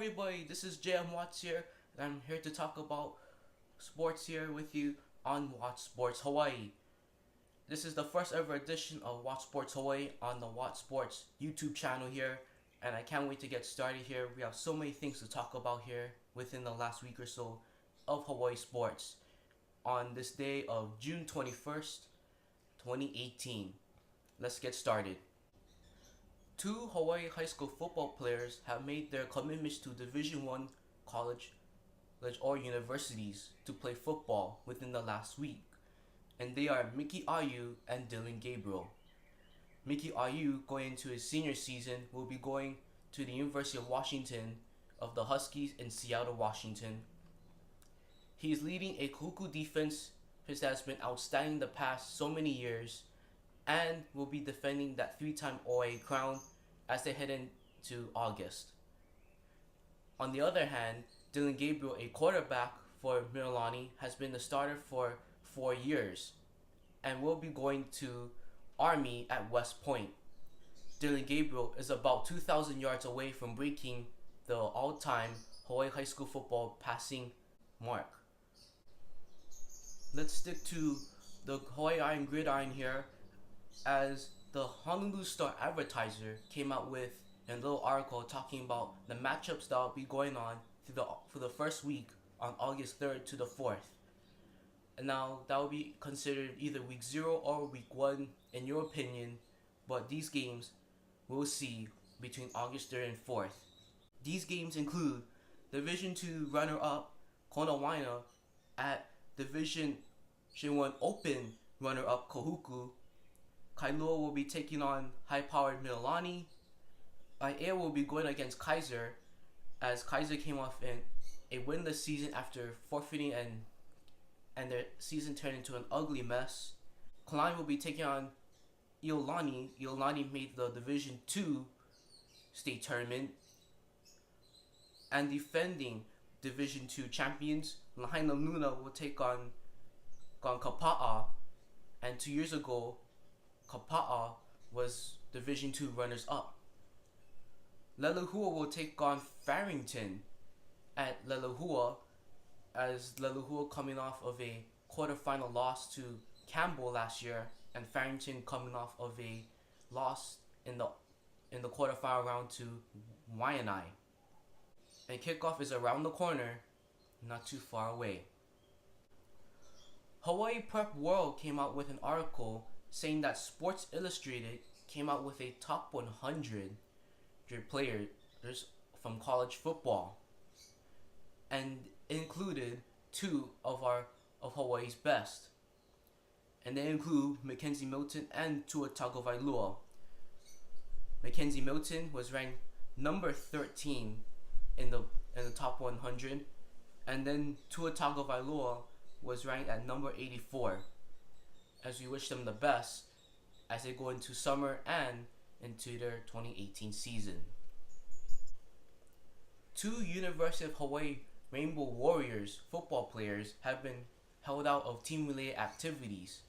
everybody, this is Wats here, and I'm here to talk about sports here with you on Watts Sports Hawaii. This is the first ever edition of Watts Sports Hawaii on the Watts Sports YouTube channel here, and I can't wait to get started here. We have so many things to talk about here within the last week or so of Hawaii sports on this day of June 21st, 2018. Let's get started. Two Hawaii high school football players have made their commitments to Division I college or universities to play football within the last week, and they are Mickey Ayu and Dylan Gabriel. Mickey Ayu, going into his senior season, will be going to the University of Washington of the Huskies in Seattle, Washington. He is leading a Kahuku defense that has been outstanding the past so many years, and will be defending that three-time OA crown as they head into August. On the other hand, Dylan Gabriel, a quarterback for Jelani, has been the starter for 4 years and will be going to Army at West Point. Dylan Gabriel is about 2,000 yards away from breaking the all-time Hawaii high school football passing mark. Let's stick to the Hawaii Iron Gridiron here, as the Honolulu Star Advertiser came out with a little article talking about the matchups that will be going on for the first week on August 3rd to the 4th. And now that will be considered either week 0 or week 1 in your opinion, but these games we'll see between August 3rd and 4th. These games include Division II runner-up Konawaina at Division I Open runner-up Kahuku. Kailua will be taking on high-powered Milani. Iaea will be going against Kaiser, as Kaiser came off a winless season after forfeiting and their season turned into an ugly mess. Kalani will be taking on Jelani. Jelani made the Division II state tournament. And defending Division II champions, Lahaina Luna will take on Kapa'a. And 2 years ago, Kapa'a was Division II runners-up. Lelehua will take on Farrington at Lelehua, as Lelehua coming off of a quarterfinal loss to Campbell last year, and Farrington coming off of a loss in the quarterfinal round to Waianae. And kickoff is around the corner, not too far away. Hawaii Prep World came out with an article saying that Sports Illustrated came out with a top 100 players from college football, and included two of Hawaii's best, and they include Mackenzie Milton and Tagovailoa. Mackenzie Milton was ranked number 13 in the top 100, and then Tagovailoa was ranked at number 84. As we wish them the best as they go into summer and into their 2018 season. Two University of Hawaii Rainbow Warriors football players have been held out of team-related activities.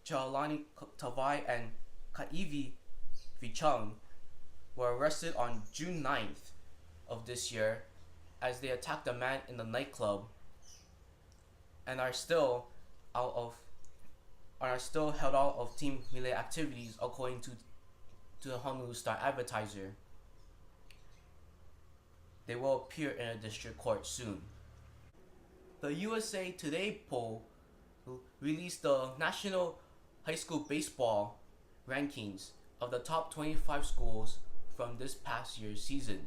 Jelani Tavai and Kaivi Vichang were arrested on June 9th of this year as they attacked a man in the nightclub, and are still held out of team-related activities according to the Honolulu Star Advertiser. They will appear in a district court soon. The USA Today poll released the National High School Baseball rankings of the top 25 schools from this past year's season,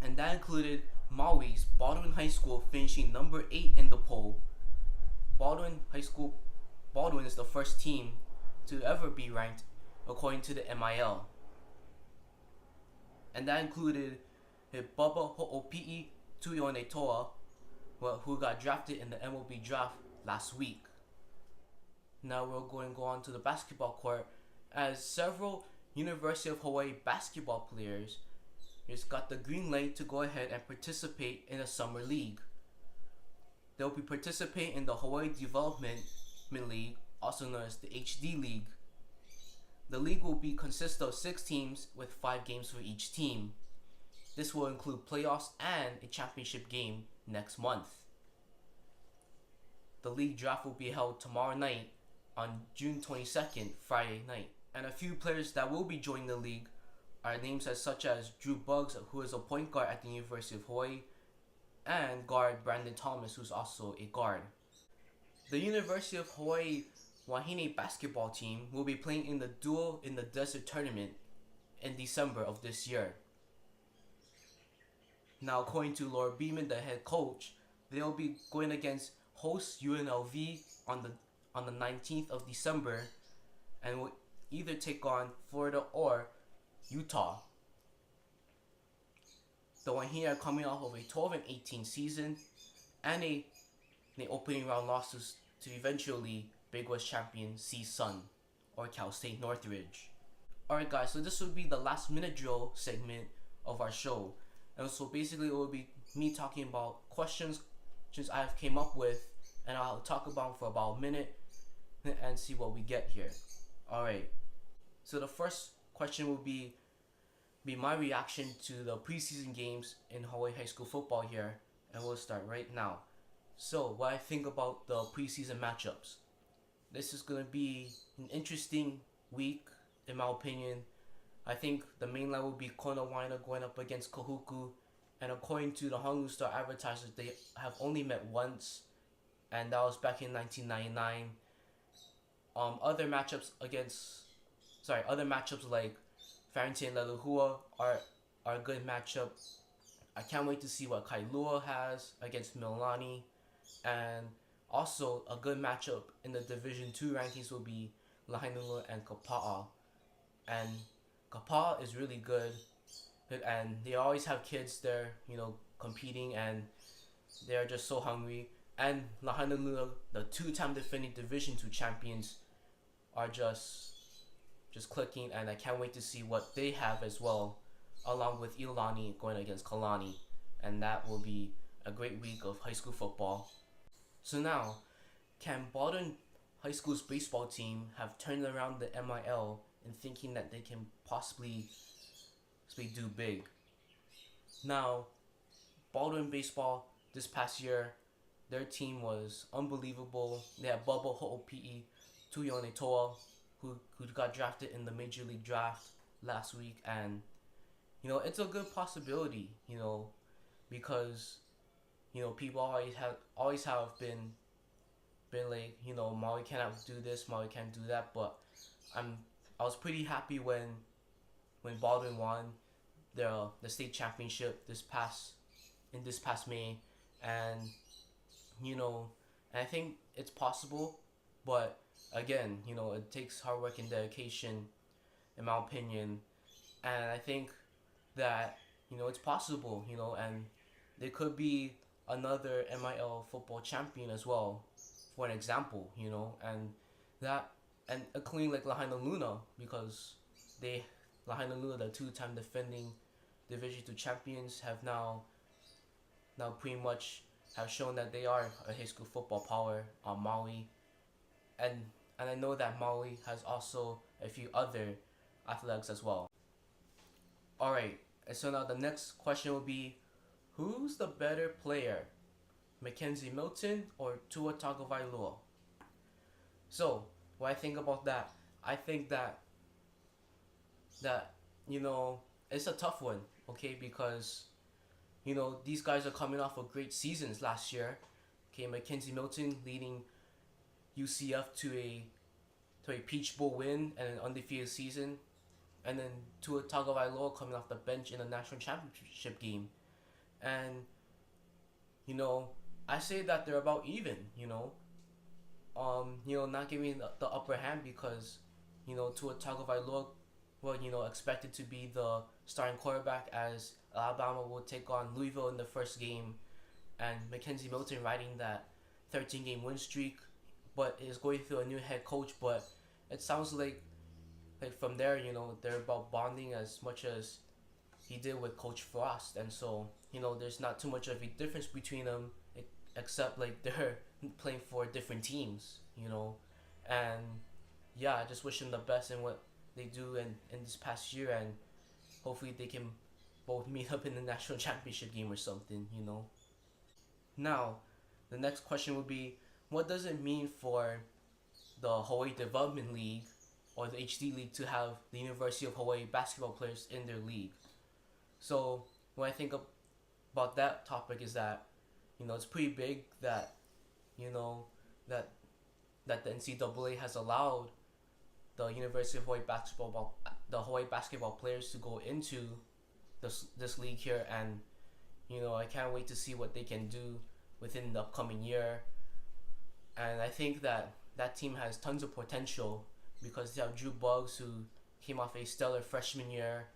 and that included Maui's Baldwin High School finishing number 8 in the poll. Baldwin is the first team to ever be ranked according to the MIL. And that included Bubba Ho'opi'i Tuionetoa, who got drafted in the MLB draft last week. Now we're going to go on to the basketball court, as several University of Hawaii basketball players just got the green light to go ahead and participate in a summer league. They'll be participating in the Hawaii Development League, also known as the HD League. The league will consist of 6 teams with 5 games for each team. This will include playoffs and a championship game next month. The league draft will be held tomorrow night on June 22nd, Friday night. And a few players that will be joining the league are names such as Drew Buggs, who is a point guard at the University of Hawaii, and guard Brandon Thomas, who's also a guard. The University of Hawaii Wahine basketball team will be playing in the Duel in the Desert tournament in December of this year. Now, according to Laura Beeman, the head coach, they'll be going against host UNLV on the 19th of December, and will either take on Florida or Utah. The Wahine are coming off of a 12-18 season and an opening round losses to eventually Big West champion C-Sun or Cal State Northridge. Alright guys, so this will be the last minute drill segment of our show. And so basically it will be me talking about questions I have came up with, and I'll talk about for about a minute and see what we get here. Alright, so the first question will be my reaction to the preseason games in Hawaii high school football here, and we'll start right now. So what I think about the preseason matchups. This is going to be an interesting week in my opinion. I think the main line will be Konawaina going up against Kahuku, and according to the Honolulu Star advertisers, they have only met once, and that was back in 1999. Other matchups like Farrington and Leluhua are a good matchup. I can't wait to see what Kailua has against Milani, and also a good matchup in the Division 2 rankings will be Lahainulua and Kapa'a. And Kapa'a is really good, and they always have kids there, competing, and they're just so hungry. And Lahainulua, the two-time defending Division 2 champions, are just clicking, and I can't wait to see what they have as well, along with Jelani going against Kalani, and that will be a great week of high school football. So now, can Baldwin High School's baseball team have turned around the MIL and thinking that they can possibly do big? Now, Baldwin baseball this past year, their team was unbelievable. They had Bubba Ho'opi'i Tuione who got drafted in the Major League Draft last week, and it's a good possibility, because people always have been like, Maui cannot do this, Maui can't do that, but I was pretty happy when Baldwin won the state championship this past May, and and I think it's possible, but again, it takes hard work and dedication, in my opinion, and I think that it's possible, and there could be another MIL football champion as well, for an example, and including like Lahaina Luna, because Lahaina Luna, the two-time defending Division 2 champions, have now pretty much have shown that they are a high school football power on Maui, and I know that Maui has also a few other athletics as well. Alright, and so now the next question will be, who's the better player, Mackenzie Milton or Tua Tagovailoa? So, what I think about that, I think that it's a tough one, okay, because these guys are coming off of great seasons last year. Okay, Mackenzie Milton leading UCF to a Peach Bowl win and an undefeated season, and then Tua Tagovailoa coming off the bench in a national championship game, and I say that they're about even. Not giving the upper hand, because Tua Tagovailoa, expected to be the starting quarterback as Alabama will take on Louisville in the first game, and Mackenzie Milton riding that 13-game win streak, but is going through a new head coach. But it sounds like from there, they're about bonding as much as he did with Coach Frost, and so there's not too much of a difference between them, except like they're playing for different teams, and yeah, I just wish them the best in what they do in this past year, and hopefully they can both meet up in the national championship game or something, you know. Now, the next question would be, what does it mean for the Hawaii Development League or the HD League to have the University of Hawaii basketball players in their league? So when I think about that topic is that, you know, it's pretty big that, you know, that that the NCAA has allowed the University of Hawaii basketball players to go into this league here, and you know, I can't wait to see what they can do within the upcoming year. And I think that that team has tons of potential because they have Drew Buggs, who came off a stellar freshman year,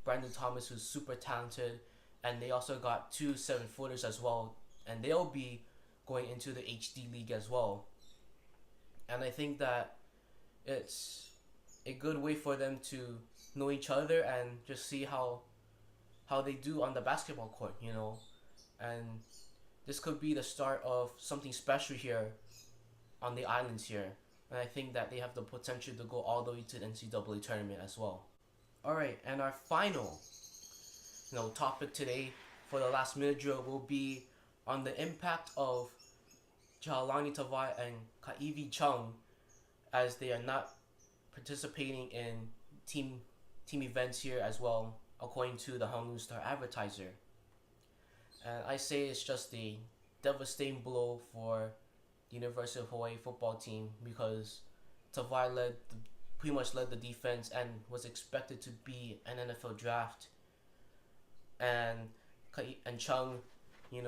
Brandon Thomas, who's super talented, and they also got two 7-footers as well, and they'll be going into the HD League as well. And I think that it's a good way for them to know each other and just see how they do on the basketball court, you know. And this could be the start of something special here on the islands here. And I think that they have the potential to go all the way to the NCAA tournament as well. Alright, and our final topic today for the last minute drill will be on the impact of Jelani and Kaivi Chun, as they are not participating in team events here as well, according to the Honolulu Star Advertiser. And I say it's just a devastating blow for the University of Hawaii football team, because Tavai pretty much led the defense and was expected to be an NFL draft. And Chung, he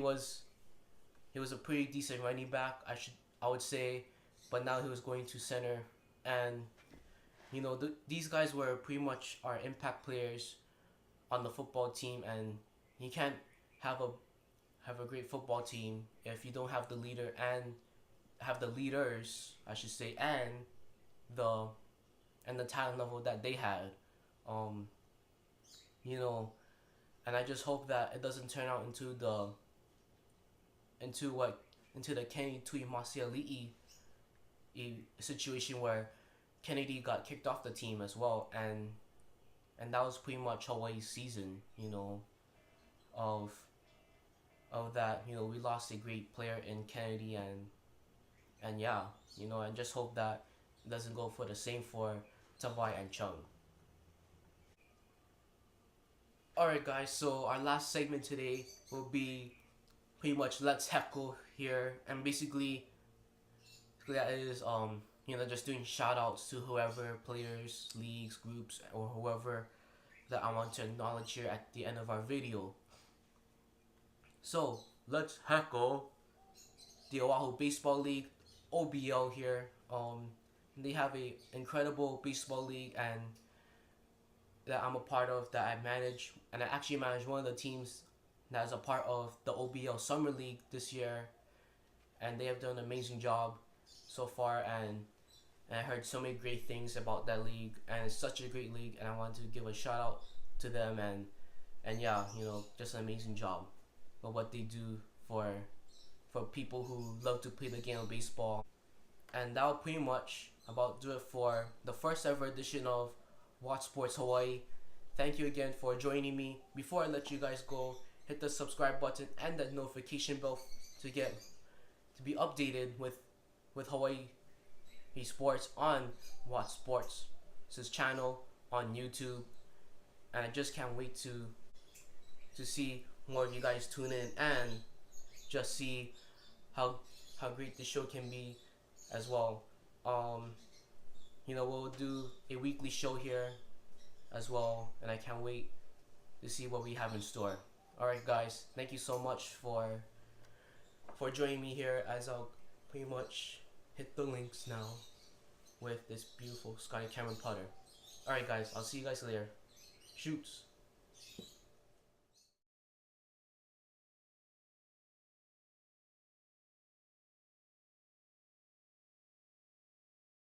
was a pretty decent running back, I would say, but now he was going to center. And these guys were pretty much our impact players on the football team, and you can't have a great football team if you don't have the leader and have the leaders, I should say, and the talent level that they had. And I just hope that it doesn't turn out into the Kini Tui Masiali'i situation where Kennedy got kicked off the team as well, and that was pretty much Hawaii's season, of that. We lost a great player in Kennedy, and yeah, I just hope that it doesn't go for the same for Tavai and Chung. Alright guys, so our last segment today will be pretty much Let's Heckle here, and basically that is just doing shout outs to whoever, players, leagues, groups, or whoever that I want to acknowledge here at the end of our video. So let's heckle the Oahu Baseball League, OBL here. They have a incredible baseball league and that I'm a part of, that I manage, and I actually manage one of the teams that is a part of the OBL Summer League this year, and they have done an amazing job so far, and I heard so many great things about that league, and it's such a great league, and I want to give a shout out to them, and yeah, just an amazing job of what they do for people who love to play the game of baseball. And that will pretty much about do it for the first ever edition of Watch Sports Hawaii. Thank you again for joining me. Before I let you guys go, hit the subscribe button and that notification bell to be updated with Hawaii sports on Watts Sports' channel on YouTube. And I just can't wait to see more of you guys tune in and just see how great the show can be as well. We'll do a weekly show here as well, and I can't wait to see what we have in store. Alright guys, thank you so much for joining me here, as I'll pretty much hit the links now with this beautiful Scotty Cameron putter. Alright guys, I'll see you guys later. Shoots.